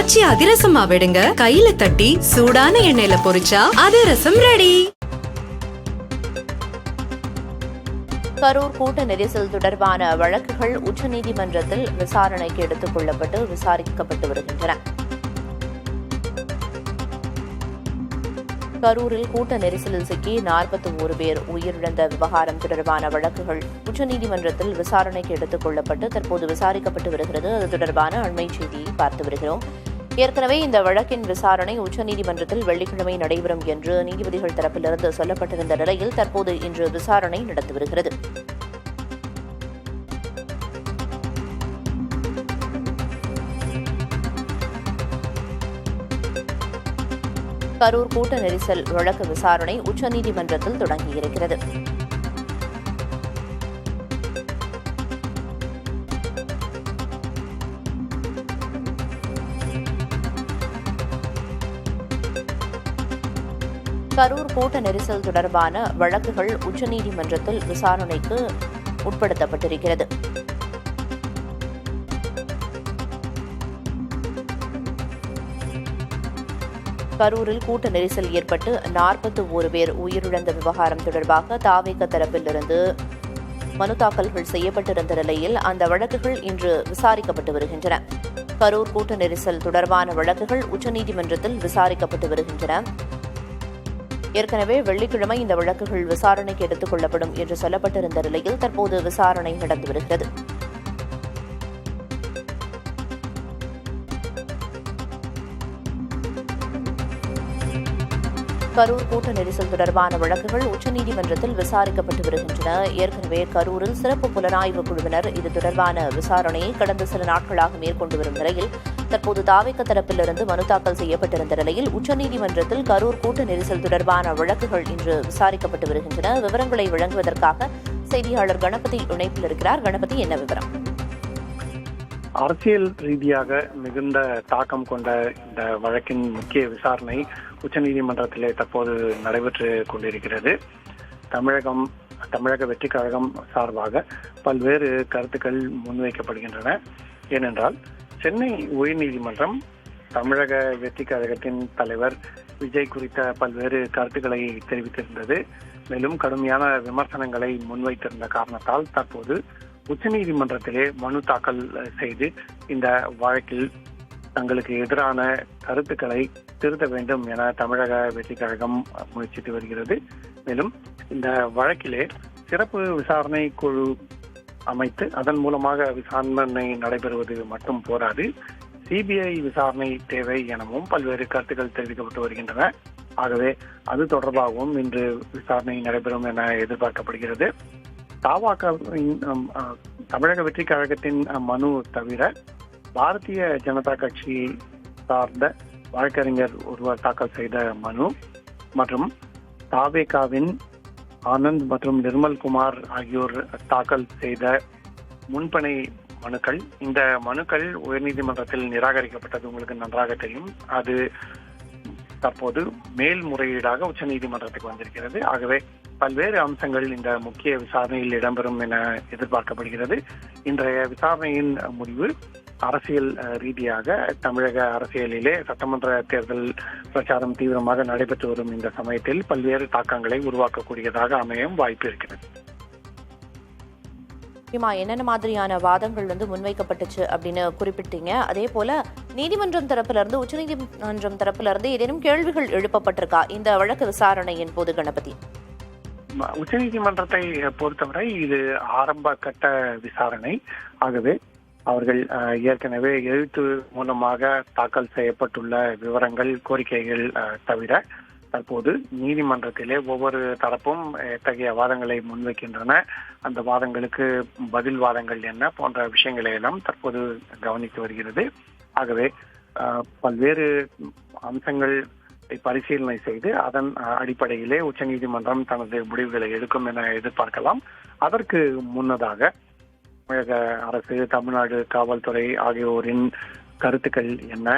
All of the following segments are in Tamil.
காய்ச்சி அதிரசமா விடுங்க, கையில தட்டி சூடான எண்ணெயில பொரிச்சா அதிரசம் ரெடி. கரூர் கூட்ட நெரிசல் தொடர்பான வழக்குகள் உச்சநீதிமன்றத்தில் விசாரணைக்கு எடுத்துக் கொள்ளப்பட்டு விசாரிக்கப்பட்டு வருகின்றன. கரூரில் கூட்ட நெரிசலில் சிக்கி 41 பேர் உயிரிழந்த விவகாரம் தொடர்பான வழக்குகள் உச்சநீதிமன்றத்தில் விசாரணைக்கு எடுத்துக் கொள்ளப்பட்டு தற்போது விசாரிக்கப்பட்டு வருகிறது. அது தொடர்பான அண்மை செய்தியை பார்த்து வருகிறோம். ஏற்கனவே இந்த வழக்கின் விசாரணை உச்சநீதிமன்றத்தில் வெள்ளிக்கிழமை நடைபெறும் என்று நீதிபதிகள் தரப்பிலிருந்து சொல்லப்பட்டிருந்த நிலையில் தற்போது இன்று விசாரணை நடந்து வருகிறது. கரூர் கூட்ட நெரிசல் வழக்கு விசாரணை உச்சநீதிமன்றத்தில் தொடங்கியிருக்கிறது. கரூர் கூட்ட நெரிசல் தொடர்பான வழக்குகள் உச்சநீதிமன்றத்தில் விசாரணைக்கு உட்படுத்தப்பட்டிருக்கிறது. கரூரில் கூட்ட நெரிசல் ஏற்பட்டு 41 பேர் உயிரிழந்த விவகாரம் தொடர்பாக தாவேக தரப்பிலிருந்து மனு தாக்கல்கள் செய்யப்பட்டிருந்த நிலையில் அந்த வழக்குகள் இன்று விசாரிக்கப்பட்டு வருகின்றன. கரூர் கூட்ட நெரிசல் தொடர்பான வழக்குகள் உச்சநீதிமன்றத்தில் விசாரிக்கப்பட்டு வருகின்றன. ஏற்கனவே வெள்ளிக்கிழமை இந்த வழக்குகள் விசாரணைக்கு எடுத்துக் கொள்ளப்படும் என்று சொல்லப்பட்டிருந்த நிலையில் தற்போது விசாரணை நடந்து வருகிறது. கரூர் கூட்ட நெரிசல் தொடர்பான வழக்குகள் உச்சநீதிமன்றத்தில் விசாரிக்கப்பட்டு வருகின்றன. ஏற்கனவே கரூரில் சிறப்பு புலனாய்வு குழுவினர் இது தொடர்பான விசாரணையை கடந்த சில நாட்களாக மேற்கொண்டு வரும் நிலையில் தற்போது தாவேக தரப்பிலிருந்து மனு தாக்கல் செய்யப்பட்டிருந்த நிலையில் உச்சநீதிமன்றத்தில் கரூர் கூட்ட நெரிசல் தொடர்பான வழக்குகள் இன்று விசாரிக்கப்பட்டு வருகின்றன. விவரங்களை வழங்குவதற்காக செய்தியாளர் கணபதி இணைப்பில் இருக்கிறார். கணபதி, என்ன விவரம்? அரசியல் ரீதியாக மிகுந்த தாக்கம் கொண்ட இந்த வழக்கின் முக்கிய விசாரணை உச்சநீதிமன்றத்திலே தற்போது நடைபெற்று கொண்டிருக்கிறது. தமிழக வெற்றிக் கழகம் சார்பாக பல்வேறு கருத்துக்கள் முன்வைக்கப்படுகின்றன. ஏனென்றால் சென்னை உயர்நீதிமன்றம் தமிழக வெற்றிக் கழகத்தின் தலைவர் விஜய் குறித்த பல்வேறு கருத்துக்களை தெரிவித்திருந்தது. மேலும் கடுமையான விமர்சனங்களை முன்வைத்திருந்த காரணத்தால் தற்போது உச்சநீதிமன்றத்திலே மனு தாக்கல் செய்து இந்த வழக்கில் தங்களுக்கு எதிரான கருத்துக்களை திருத்த வேண்டும் என தமிழக வெற்றிக் கழகம் முயற்சித்து வருகிறது. மேலும் இந்த வழக்கிலே சிறப்பு விசாரணை குழு அமைத்து அதன் மூலமாக விசாரணை நடைபெறுவது மட்டும் போராது, சிபிஐ விசாரணை தேவை எனவும் பல்வேறு கருத்துக்கள் தெரிவிக்கப்பட்டு வருகின்றன. ஆகவே அது தொடர்பாகவும் இன்று விசாரணை நடைபெறும் என எதிர்பார்க்கப்படுகிறது. தமிழக வெற்றிக் கழகத்தின் மனு தவிர பாரதிய ஜனதா கட்சி சார்ந்த வழக்கறிஞர் ஒருவர் தாக்கல் செய்த மனு மற்றும் தாவேகாவின் ஆனந்த் மற்றும் நிர்மல்குமார் ஆகியோர் தாக்கல் செய்த முன்பணி மனுக்கள், இந்த மனுக்கள் உயர்நீதிமன்றத்தில் நிராகரிக்கப்பட்டது உங்களுக்கு நன்றாக தெரியும். அது தற்போது மேல்முறையீடாக உச்சநீதிமன்றத்துக்கு வந்திருக்கிறது. ஆகவே பல்வேறு அம்சங்கள் இந்த முக்கிய விசாரணையில் இடம்பெறும் என எதிர்பார்க்கப்படுகிறது. இன்றைய விசாரணையின் முடிவு அரசியல் ரீதியாக தமிழக அரசியலிலே சட்டமன்ற தேர்தல் பிரச்சாரம் தீவிரமாக நடைபெற்று வரும் இந்த சமயத்தில் பல்வேறு தாக்கங்களை உருவாக்கக்கூடியதாக அமையும் வாய்ப்பு இருக்கிறது. என்னென்ன மாதிரியான வாதங்கள் முன்வைக்கப்பட்டுச்சு அப்படின்னு குறிப்பிட்டீங்க. அதே போல நீதிமன்றம் தரப்பிலிருந்து உச்சநீதிமன்றம் தரப்பிலிருந்து ஏதேனும் கேள்விகள் எழுப்பப்பட்டிருக்கா இந்த வழக்கு விசாரணையின் போது? கணபதி, உச்சநீதிமன்றத்தை பொறுத்தவரை இது ஆரம்ப கட்ட விசாரணை. ஆகவே அவர்கள் ஏற்கனவே எழுத்து மூலமாக தாக்கல் செய்யப்பட்டுள்ள விவரங்கள், கோரிக்கைகள் தவிர தற்போது நீதிமன்றத்திலே ஒவ்வொரு தரப்பும் எத்தகைய வாதங்களை முன்வைக்கின்றன, அந்த வாதங்களுக்கு பதில் வாதங்கள் என்ன போன்ற விஷயங்களை எல்லாம் தற்போது கவனித்து வருகிறது. ஆகவே பல்வேறு அம்சங்கள் பரிசீலனை செய்து அதன் அடிப்படையிலே உச்சநீதிமன்றம் தனது முடிவுகளை எடுக்கும் என எதிர்பார்க்கலாம். அதற்கு முன்னதாக தமிழக அரசு, தமிழ்நாடு காவல்துறை ஆகியோரின் கருத்துக்கள் என்ன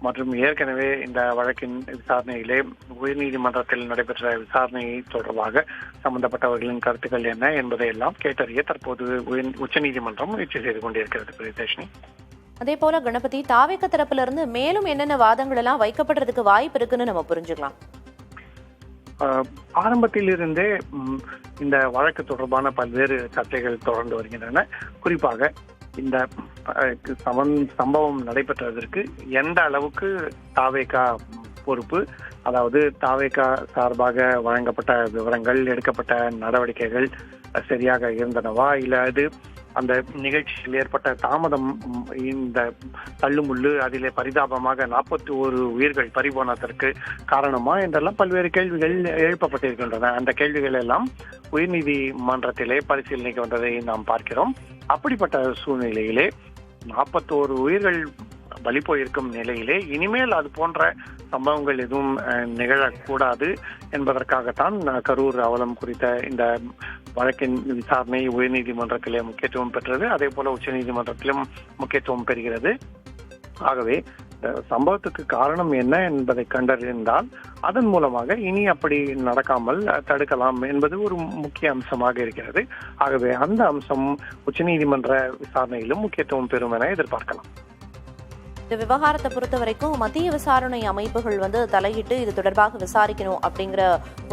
மற்றும் ஏற்கனவே இந்த வழக்கின் விசாரணையிலே உயர்நீதிமன்றத்தில் நடைபெற்ற விசாரணை தொடர்பாக சம்பந்தப்பட்டவர்களின் கருத்துக்கள் என்ன என்பதை எல்லாம் கேட்டறிய தற்போது உச்சநீதிமன்றம் முயற்சி செய்து கொண்டிருக்கிறது. பிரியதர்ஷினி, அதே போல கணபதி, தாவேக தரப்புல இருந்து மேலும் என்னென்ன வாதங்கள் எல்லாம் வைக்கப்படுறதுக்கு வாய்ப்பு இருக்குன்னு நம்ம புரிஞ்சுக்கலாம்? ஆரம்பத்திலிருந்தே இந்த வழக்கு தொடர்பான பல்வேறு சர்ச்சைகள் தொடர்ந்து வருகின்றன. குறிப்பாக இந்த சம்பவம் நடைபெற்றதற்கு எந்த அளவுக்கு தாவேகா பொறுப்பு, அதாவது தாவேகா சார்பாக வழங்கப்பட்ட விவரங்கள், எடுக்கப்பட்ட நடவடிக்கைகள் சரியாக இருந்தனவா, இல்ல அது அந்த நிகழ்ச்சியில் ஏற்பட்ட தாமதம், இந்த தள்ளுமுள்ளு, அதிலே பரிதாபமாக 41 உயிர்கள் பறிபோனதற்கு காரணமா என்றெல்லாம் பல்வேறு கேள்விகள் எழுப்பப்பட்டிருக்கின்றன. அந்த கேள்விகள் எல்லாம் உயர்நீதிமன்றத்திலே பரிசீலனைக்கு வந்ததை நாம் பார்க்கிறோம். அப்படிப்பட்ட சூழ்நிலையிலே 41 உயிர்கள் பலி போயிருக்கும் நிலையிலே இனிமேல் அது போன்ற சம்பவங்கள் எதுவும் நிகழக்கூடாது என்பதற்காகத்தான் கரூர் அவலம் குறித்த இந்த வழக்கின் விசாரணை உயர்நீதிமன்றத்திலே முக்கியத்துவம் பெற்றது. அதே போல உச்ச நீதிமன்றத்திலும் முக்கியத்துவம் பெறுகிறது. ஆகவே சம்பவத்துக்கு காரணம் என்ன என்பதை கண்டறிந்தால் அதன் மூலமாக இனி அப்படி நடக்காமல் தடுக்கலாம் என்பது ஒரு முக்கிய அம்சமாக இருக்கிறது. ஆகவே அந்த அம்சம் உச்சநீதிமன்ற விசாரணையிலும் முக்கியத்துவம் பெறும் என எதிர்பார்க்கலாம். இந்த விவகாரத்தை பொறுத்த வரைக்கும் மத்திய விசாரணை அமைப்புகள் தலையிட்டு இது தொடர்பாக விசாரிக்கணும் அப்படிங்கிற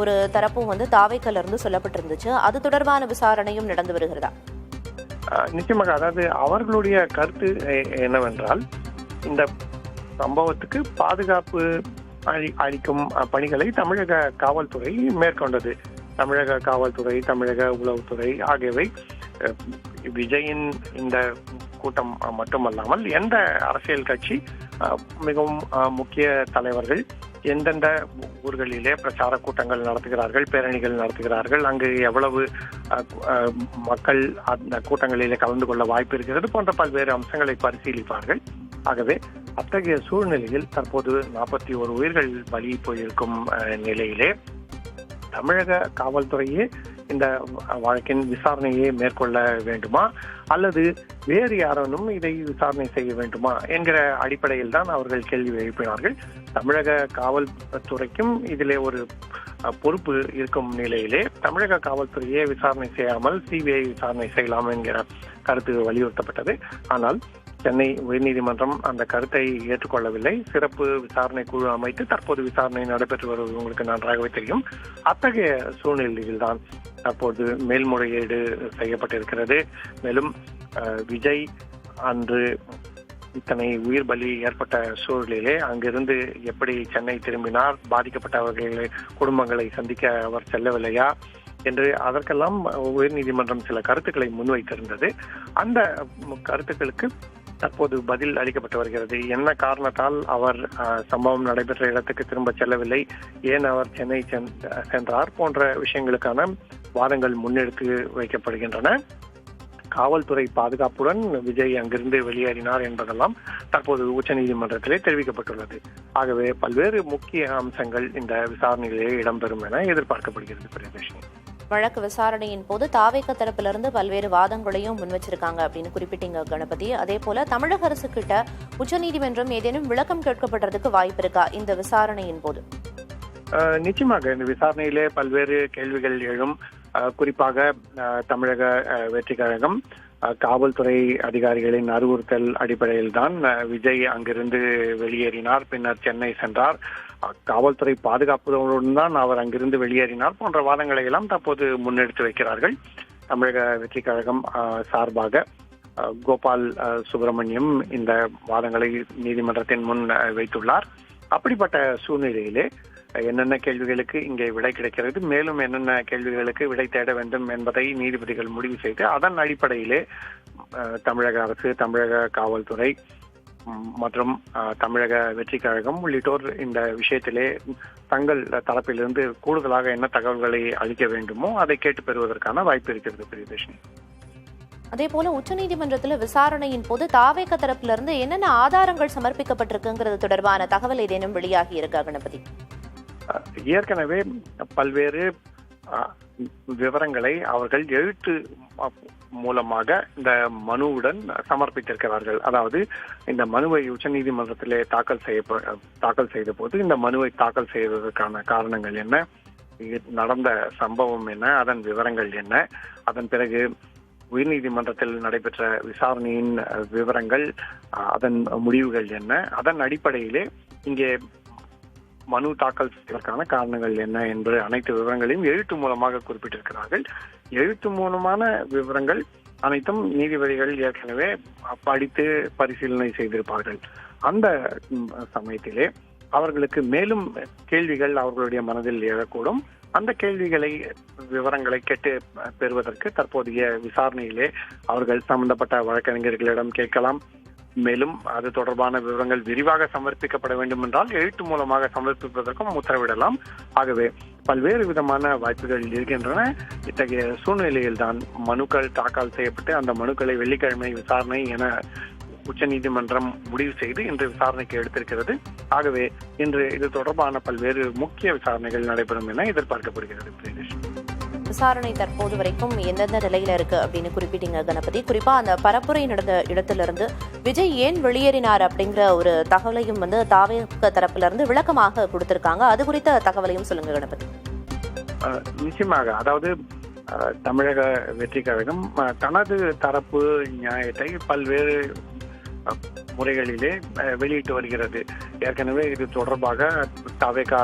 ஒரு தரப்பும் தாவேக்கல்ல இருந்து சொல்லப்பட்டிருந்துச்சு. அது தொடர்பான விசாரணையும் நடந்து வருகிறதா? நிச்சயமாக. அதாவது அவர்களுடைய கருத்து என்னவென்றால், இந்த சம்பவத்துக்கு பாதுகாப்பு அளிக்கும் பணிகளை தமிழக காவல்துறை மேற்கொண்டது. தமிழக காவல்துறை, தமிழக உளவுத்துறை ஆகியவை விஜயின் இந்த கூட்டம் மட்டுமல்லாமல் எந்த அரசியல் கட்சி மிகவும் முக்கிய தலைவர்கள் எந்தெந்த ஊர்களிலே பிரச்சார கூட்டங்கள் நடத்துகிறார்கள், பேரணிகள் நடத்துகிறார்கள், அங்கு எவ்வளவு மக்கள் அந்த கூட்டங்களிலே கலந்து கொள்ள வாய்ப்பு இருக்கிறது போன்ற பல்வேறு அம்சங்களை பரிசீலிப்பார்கள். ஆகவே அத்தகைய சூழ்நிலையில் தற்போது 41 உயிர்கள் பலி போயிருக்கும் நிலையிலே தமிழக காவல்துறையே இந்த வழக்கின் விசாரணையை மேற்கொள்ள வேண்டுமா அல்லது வேறு யாரும் இதை விசாரணை செய்ய வேண்டுமா என்கிற அடிப்படையில் தான் அவர்கள் கேள்வி எழுப்பினார்கள். தமிழக காவல்துறைக்கும் இதிலே ஒரு பொறுப்பு இருக்கும் நிலையிலே தமிழக காவல்துறையே விசாரணை செய்யாமல் சிபிஐ விசாரணை செய்யலாம் என்கிற கருத்து வலியுறுத்தப்பட்டது. ஆனால் சென்னை உயர்நீதிமன்றம் அந்த கருத்தை ஏற்றுக்கொள்ளவில்லை. சிறப்பு விசாரணை குழு அமைத்து தற்போது விசாரணை நடைபெற்று வருவது உங்களுக்கு நன்றாகவே தெரியும். அத்தகைய சூழ்நிலையில் தான் தற்போது மேல்முறையீடு செய்யப்பட்டிருக்கிறது. மேலும் விஜய் அன்று இத்தனை உயிர் பலி ஏற்பட்ட சூழலிலே அங்கிருந்து எப்படி சென்னை திரும்பினார், பாதிக்கப்பட்டவர்கள் குடும்பங்களை சந்திக்க அவர் செல்லவில்லையா என்று அதற்கெல்லாம் உயர்நீதிமன்றம் சில கருத்துக்களை முன்வைத்திருந்தது. அந்த கருத்துக்களுக்கு தற்போது பதில் அளிக்கப்பட்டு வருகிறது. என்ன காரணத்தால் அவர் சம்பவம் நடைபெற்ற இடத்துக்கு திரும்ப செல்லவில்லை, ஏன் அவர் சென்னை சென்றார் போன்ற விஷயங்களுக்கான வாதங்கள் முன்னெடுத்து வைக்கப்படுகின்றன. காவல்துறை பாதுகாப்புடன் விஜய் அங்கிருந்து வெளியேறினார் என்பதெல்லாம் தற்போது உச்சநீதிமன்றத்திலே தெரிவிக்கப்பட்டுள்ளது. ஆகவே பல்வேறு முக்கிய அம்சங்கள் இந்த விசாரணையிலே இடம்பெறும் என எதிர்பார்க்கப்படுகிறது. பிரியதர்ஷினி, வழக்கு விசாரணையின் போது தாவேக தரப்பிலிருந்து பல்வேறு வாதங்களையும் முன் வச்சிருக்காங்க அப்படின்னு குறிப்பிட்டீங்க கணபதி. அதே போல தமிழக அரசு கிட்ட உச்சநீதிமன்றம் ஏதேனும் விளக்கம் கேட்கப்படுறதுக்கு வாய்ப்பு இருக்கா இந்த விசாரணையின் போது? நிச்சயமாக இந்த விசாரணையிலே பல்வேறு கேள்விகள் எழும். குறிப்பாக தமிழக வெற்றிக் கழகம் காவல்துறை அதிகாரிகளின் அறிவுறுத்தல் அடிப்படையில் தான் விஜய் அங்கிருந்து வெளியேறினார், பின்னர் சென்னை சென்றார், காவல்துறை பாதுகாப்புடன் தான் அவர் அங்கிருந்து வெளியேறினார் போன்ற வாதங்களை எல்லாம் தற்போது முன்னெடுத்து வைக்கிறார்கள். தமிழக வெற்றிக் கழகம் சார்பாக கோபால் சுப்பிரமணியம் இந்த வாதங்களை நீதிமன்றத்தின் முன் வைத்துள்ளார். அப்படிப்பட்ட சூழ்நிலையிலே என்னென்ன கேள்விகளுக்கு இங்கே விடை கிடைக்கிறது, மேலும் என்னென்ன கேள்விகளுக்கு விடை தேட வேண்டும் என்பதை நீதிபதிகள் முடிவு செய்து அதன் அடிப்படையிலே தமிழக அரசு, தமிழக காவல்துறை மற்றும் தமிழக வெற்றிக் கழகம் உள்ளிட்டோர் இந்த விஷயத்திலே தங்கள் தரப்பிலிருந்து கூடுதலாக என்ன தகவல்களை அளிக்க வேண்டுமோ அதை கேட்டு பெறுவதற்கான வாய்ப்பு இருக்கிறது. பிரியதர்ஷினி, அதே போல உச்சநீதிமன்றத்தில் விசாரணையின் போது தாவேக தரப்பிலிருந்து என்னென்ன ஆதாரங்கள் சமர்ப்பிக்கப்பட்டிருக்குங்கிறது தொடர்பான தகவல் ஏதேனும் வெளியாகி இருக்கா கணபதி? ஏற்கனவே பல்வேறு விவரங்களை அவர்கள் எழுத்து மூலமாக இந்த மனுவுடன் சமர்ப்பித்திருக்கிறார்கள். அதாவது இந்த மனுவை உச்சநீதிமன்றத்திலே தாக்கல் செய்த போது இந்த மனுவை தாக்கல் செய்வதற்கான காரணங்கள் என்ன, நடந்த சம்பவம் என்ன, அதன் விவரங்கள் என்ன, அதன் பிறகு உயர்நீதிமன்றத்தில் நடைபெற்ற விசாரணையின் விவரங்கள், அதன் முடிவுகள் என்ன, அதன் அடிப்படையிலே இங்கே மனு தாக்கல் செய்வதற்கான காரணங்கள் என்ன என்பது அனைத்து விவரங்களையும் எழுத்து மூலமாக குறிப்பிட்டிருக்கிறார்கள். எழுத்து மூலமான விவரங்கள் அனைத்தும் நீதிபதிகள் ஏற்கனவே படித்து பரிசீலனை செய்திருப்பார்கள். அந்த சமயத்திலே அவர்களுக்கு மேலும் கேள்விகள் அவர்களுடைய மனதில் எழக்கூடும். அந்த விவரங்களை கேட்டு பெறுவதற்கு தற்போதைய விசாரணையிலே அவர்கள் சம்பந்தப்பட்ட வழக்கறிஞர்களிடம் கேட்கலாம். மேலும் அது தொடர்பான விவரங்கள் விரிவாக சமர்ப்பிக்கப்பட வேண்டும் என்றால் எழுத்து மூலமாக சமர்ப்பிப்பதற்கும் உத்தரவிடலாம். ஆகவே பல்வேறு விதமான வாய்ப்புகள் இருக்கின்றன. இத்தகைய சூழ்நிலையில்தான் மனுக்கள் தாக்கல் செய்யப்பட்டு அந்த மனுக்களை வெள்ளிக்கிழமை விசாரணை என உச்சநீதிமன்றம் முடிவு செய்து இன்று விசாரணைக்கு எடுத்திருக்கிறது. ஆகவே இன்று இது தொடர்பான பல்வேறு முக்கிய விசாரணைகள் நடைபெறும் என எதிர்பார்க்கப்படுகிறது. விசாரணை தற்போது வரைக்கும் எந்தெந்த நிலையில இருக்கு அப்படின்னு குறிப்பிட்டீங்க கணபதி. குறிப்பா அந்த பரப்புரை நடந்த இடத்திலிருந்து விஜய் ஏன் வெளியேறினார் அப்படிங்கிற ஒரு தகவலையும் தாவேக தரப்புல இருந்து விளக்கமாக கொடுத்திருக்காங்க. அது குறித்த தகவலையும் சொல்லுங்க கணபதி. நிச்சயமாக, அதாவது தமிழக வெற்றி கழகம் தனது தரப்பு நியாயத்தை பல்வேறு முறைகளிலே வெளியிட்டு வருகிறது. ஏற்கனவே இது தொடர்பாக தவேக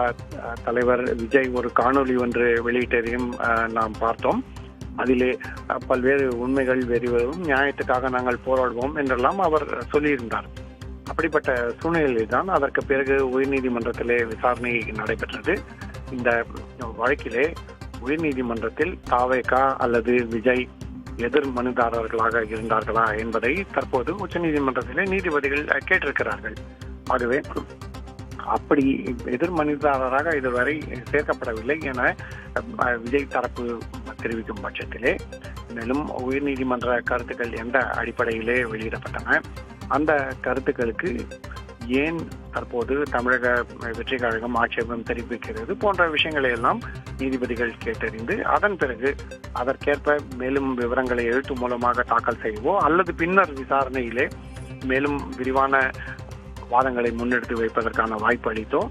தலைவர் விஜய் ஒரு காணொலி ஒன்று வெளியிட்டதையும் நாம் பார்த்தோம். அதிலே பல்வேறு உண்மைகள் வெளிவரும், நியாயத்துக்காக நாங்கள் போராடுவோம் என்றெல்லாம் அவர் சொல்லியிருந்தார். அப்படிப்பட்ட சூழ்நிலையில் தான் அதற்கு பிறகு உயர்நீதிமன்றத்திலே விசாரணை நடைபெற்றது. இந்த வழக்கிலே உயர்நீதிமன்றத்தில் தவேக அல்லது விஜய் எதிர் மனுதாரர்களாக இருந்தார்களா என்பதை தற்போது உச்சநீதிமன்றத்திலே நீதிபதிகள் கேட்டிருக்கிறார்கள். ஆகவே அப்படி எதிர் மனுதாரராக இதுவரை சேர்க்கப்படவில்லை என விஜய் தரப்பு தெரிவிக்கும் பட்சத்திலே, மேலும் உயர்நீதிமன்ற கருத்துக்கள் எந்த அடிப்படையிலே வெளியிடப்பட்டன, அந்த கருத்துக்களுக்கு ஏன் தற்போது தமிழக வெற்றி கழகம் ஆட்சேபம் தெரிவிக்கிறது போன்ற விஷயங்களை எல்லாம் நீதிபதிகள் கேட்டறிந்து அதன் பிறகு அதற்கேற்ப மேலும் விவரங்களை எழுத்து மூலமாக தாக்கல் செய்யவோ அல்லது பின்னர் விசாரணையிலே மேலும் விரிவான வாதங்களை முன்னெடுத்து வைப்பதற்கான வாய்ப்பு அளித்தோ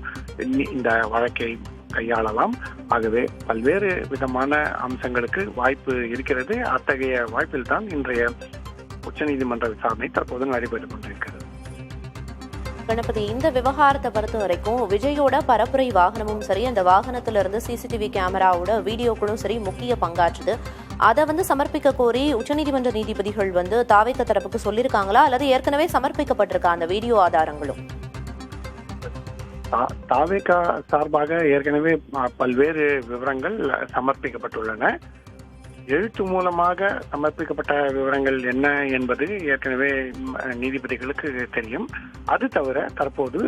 இந்த வழக்கை கையாளலாம். ஆகவே பல்வேறு விதமான அம்சங்களுக்கு வாய்ப்பு இருக்கிறது. அத்தகைய வாய்ப்பில் தான் இன்றைய உச்சநீதிமன்ற விசாரணை தற்போது நடைபெற்றுக் கொண்டிருக்கிறது. கணபதி, இந்த விவகாரத்தை பொறுத்த வரைக்கும் விஜயோட பரப்புரை வாகனமும் சரி, அந்த வாகனத்திலிருந்து சிசிடிவி கேமராவோட வீடியோக்களும் சரி முக்கிய பங்காற்றுது. அதை சமர்ப்பிக்க கோரி உச்சநீதிமன்ற நீதிபதிகள் தாவேக தரப்புக்கு சொல்லியிருக்காங்களா அல்லது ஏற்கனவே சமர்ப்பிக்கப்பட்டிருக்கா அந்த வீடியோ ஆதாரங்களும்? தவேக சார்பாக ஏற்கனவே பல்வேறு விவரங்கள் சமர்ப்பிக்கப்பட்டுள்ளன. எழுத்து மூலமாக சமர்ப்பிக்கப்பட்ட விவரங்கள் என்ன என்பது ஏற்கனவே நீதிபதிகளுக்கு தெரியும். அது தவிர தற்போது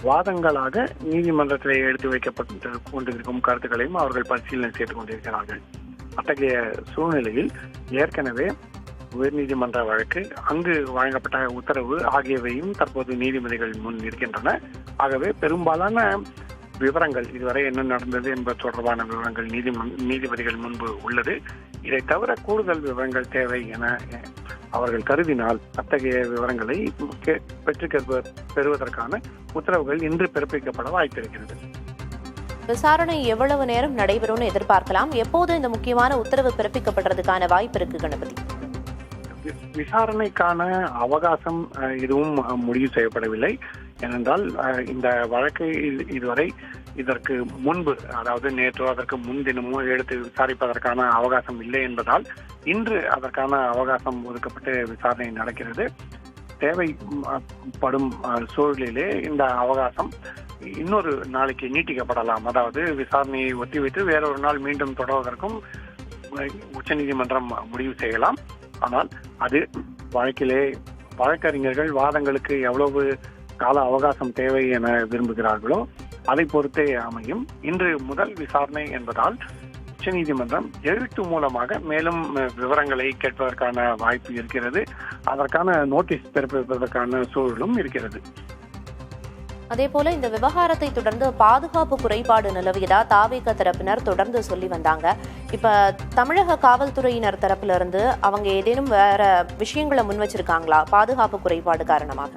வாதங்களாக நீதிமன்றத்தில் எடுத்து வைக்கப்பட்டு கொண்டிருக்கும் கருத்துக்களையும் அவர்கள் பரிசீலனை செய்து கொண்டிருக்கிறார்கள். அத்தகைய சூழ்நிலையில் ஏற்கனவே உயர்நீதிமன்ற வழக்கு, அங்கு வழங்கப்பட்ட உத்தரவு ஆகியவையும் தற்போது நீதிபதிகள் முன் இருக்கின்றன. ஆகவே பெரும்பாலான விவரங்கள், இதுவரை என்ன நடந்தது என்பது தொடர்பான விவரங்கள் நீதிபதிகள் முன்பு உள்ளது. இதை தவிர கூடுதல் விவரங்கள் தேவை என அவர்கள் கருதினால் அத்தகைய விவரங்களை பெறுவதற்கான உத்தரவுகள் இன்று பிறப்பிக்கப்பட வாய்ப்பிருக்கிறது. விசாரணை எவ்வளவு நேரம் நடைபெறும்னு எதிர்பார்க்கலாம்? எப்போது இந்த முக்கியமான உத்தரவு பிறப்பிக்கப்படுறதுக்கான வாய்ப்பு இருக்கு கணபதி? விசாரணைக்கான அவகாசம் எதுவும் முடிவு செய்யப்படவில்லை. ஏனென்றால் இந்த வழக்கை இதுவரை இதற்கு முன்பு, அதாவது நேற்றோ அதற்கு முன்தினமோ எடுத்து விசாரிப்பதற்கான அவகாசம் இல்லை என்பதால் இன்று அதற்கான அவகாசம் ஒதுக்கப்பட்டு விசாரணை நடக்கிறது. தேவைப்படும் சூழலிலே இந்த அவகாசம் இன்னொரு நாளைக்கு நீட்டிக்கப்படலாம். அதாவது விசாரணையை ஒத்திவைத்து வேறொரு நாள் மீண்டும் தொடர்வதற்கும் உச்சநீதிமன்றம் முடிவு செய்யலாம். ஆனால் அது வழக்கிலே வழக்கறிஞர்கள் வாதங்களுக்கு எவ்வளவு கால அவகாசம் தேவை என விரும்புகிறார்களோ அதை பொறுத்தே அமையும். இன்று முதல் விசாரணை என்பதால் உச்சநீதிமன்றம் எழுத்து மூலமாக மேலும் விவரங்களை கேட்பதற்கான வாய்ப்பு இருக்கிறது. அதற்கான நோட்டீஸ் பிறப்பிப்பதற்கான சூழலும் இருக்கிறது. அதேபோல இந்த விவகாரத்தை தொடர்ந்து பாதுகாப்பு குறைபாடு நிலவியதா தாவேக தரப்பினர் தொடர்ந்து சொல்லி வந்தாங்க. இப்ப தமிழக காவல்துறையினர் தரப்புல இருந்து அவங்க ஏதேனும் வேற விஷயங்களை முன் வச்சிருக்காங்களா பாதுகாப்பு குறைபாடு காரணமாக?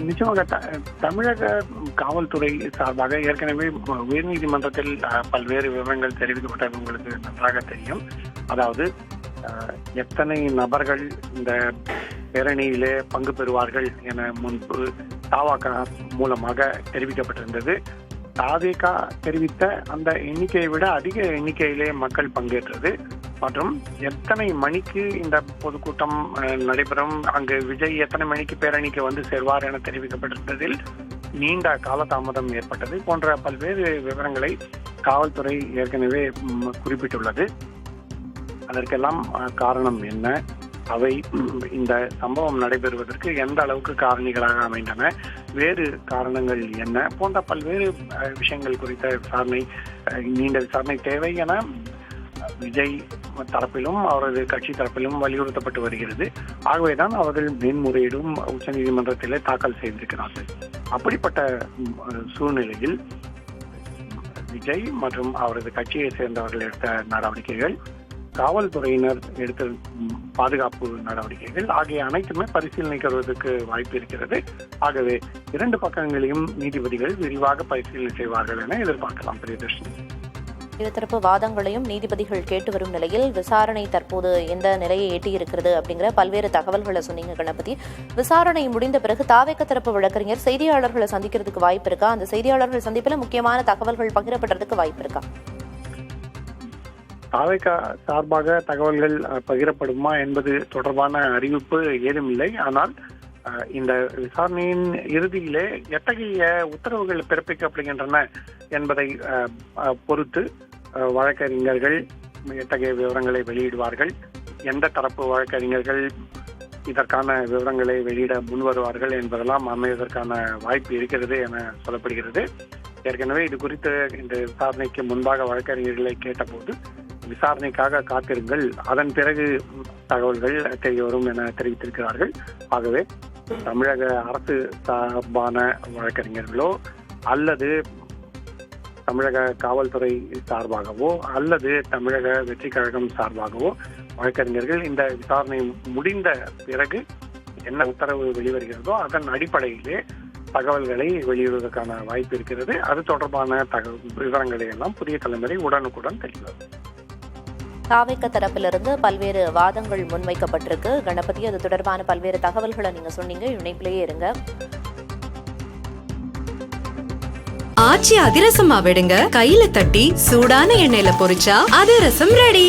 நிச்சயமாக தமிழக காவல்துறை சார்பாக ஏற்கனவே உயர்நீதிமன்றத்தில் பல்வேறு விவரங்கள் தெரிவிக்கப்பட்டது உங்களுக்கு நன்றாக தெரியும். அதாவது எத்தனை நபர்கள் இந்த பேரணியிலே பங்கு பெறுவார்கள் என முன்பு தாவேகா மூலமாக தெரிவிக்கப்பட்டிருந்தது. தாவேகா தெரிவித்த அந்த எண்ணிக்கையை விட அதிக எண்ணிக்கையிலே மக்கள் பங்கேற்றது மற்றும் எத்தனை மணிக்கு இந்த பொதுக்கூட்டம் நடைபெறும், அங்கு விஜய் எத்தனை மணிக்கு பேரணிக்கு வந்து சேர்வார் என தெரிவிக்கப்பட்டிருந்ததில் நீண்ட காலதாமதம் ஏற்பட்டது போன்ற பல்வேறு விவரங்களை காவல்துறை ஏற்கனவே குறிப்பிட்டுள்ளது. அதற்கெல்லாம் காரணம் என்ன, அவை இந்த சம்பவம் நடைபெறுவதற்கு எந்த அளவுக்கு காரணிகளாக அமைந்தன, வேறு காரணங்கள் என்ன போன்ற பல்வேறு விஷயங்கள் குறித்த நீண்ட விசாரணை தேவை என விஜய் தரப்பிலும் அவரது கட்சி தரப்பிலும் வலியுறுத்தப்பட்டு வருகிறது. ஆகவேதான் அவர்கள் மேன்முறையீடும் உச்சநீதிமன்றத்திலே தாக்கல் செய்திருக்கிறார்கள். அப்படிப்பட்ட சூழ்நிலையில் விஜய் மற்றும் அவரது கட்சியை சேர்ந்தவர்கள் எடுத்த நடவடிக்கைகள், காவல்துறையினர் எடுத்த பாதுகாப்பு நடவடிக்கைகள் ஆகிய அனைத்துமே பரிசீலனைக்கு வருவதற்கு வாய்ப்பு இருக்கிறது. ஆகவே இரண்டு பக்கங்களையும் நீதிபதிகள் விரிவாக பரிசீலனை செய்வார்கள் என எதிர்பார்க்கலாம். பிரியதர்ஷினி, இருதரப்பு வாதங்களையும் நீதிபதிகள் கேட்டு வரும் நிலையில் விசாரணை தற்போது எந்த நிலையை எட்டியிருக்கிறது அப்படிங்கிற பல்வேறு தகவல்களை சொன்னீங்க கணபதி. விசாரணை முடிந்த பிறகு தாவேகா தரப்பு வழக்கறிஞர் செய்தியாளர்களை சந்திக்கிறதுக்கு வாய்ப்பு இருக்கா? அந்த செய்தியாளர்கள் சந்திப்பில் முக்கியமான தகவல்கள் பகிரப்படுறதுக்கு வாய்ப்பு இருக்கா? தாவேகா சார்பாக தகவல்கள் பகிரப்படுமா என்பது தொடர்பான அறிவிப்பு ஏதும் இல்லை. ஆனால் இந்த விசாரணையின் இறுதியிலே எத்தகைய உத்தரவுகள் பிறப்பிக்கப்படுகின்றன என்பதை பொறுத்து வழக்கறிஞர்கள் எத்தகைய விவரங்களை வெளியிடுவார்கள், எந்த தரப்பு வழக்கறிஞர்கள் இதற்கான விவரங்களை வெளியிட முன்வருவார்கள் என்பதெல்லாம் அமைவதற்கான வாய்ப்பு இருக்கிறது என சொல்லப்படுகிறது. ஏற்கனவே இது குறித்து இந்த விசாரணைக்கு முன்பாக வழக்கறிஞர்களை கேட்டபோது விசாரணைக்காக காத்திருங்கள், அதன் பிறகு தகவல்கள் தெரிய வரும் என தெரிவித்திருக்கிறார்கள். ஆகவே தமிழக அரசு சார்பான வழக்கறிஞர்களோ அல்லது தமிழக காவல்துறை சார்பாகவோ அல்லது தமிழக வெற்றி கழகம் சார்பாகவோ வழக்கறிஞர்கள் இந்த விசாரணை முடிந்த பிறகு என்ன உத்தரவு வெளிவருகிறதோ அதன் அடிப்படையிலே தகவல்களை வெளியிடுவதற்கான வாய்ப்பு இருக்கிறது. அது தொடர்பான விவரங்களை எல்லாம் புதிய தலைமுறை உடனுக்குடன் தெரிவிக்கும். தாவேகா தரப்பிலிருந்து பல்வேறு வாதங்கள் முன்வைக்கப்பட்டிருக்கு கணபதி. அது தொடர்பான பல்வேறு தகவல்களை நீங்க சொன்னீங்க. இணைப்பிலேயே இருங்க. ஆச்சி அதிரசமா விடுங்க, கையில தட்டி சூடான எண்ணெயில பொரிச்சா அதிரசம் ரெடி.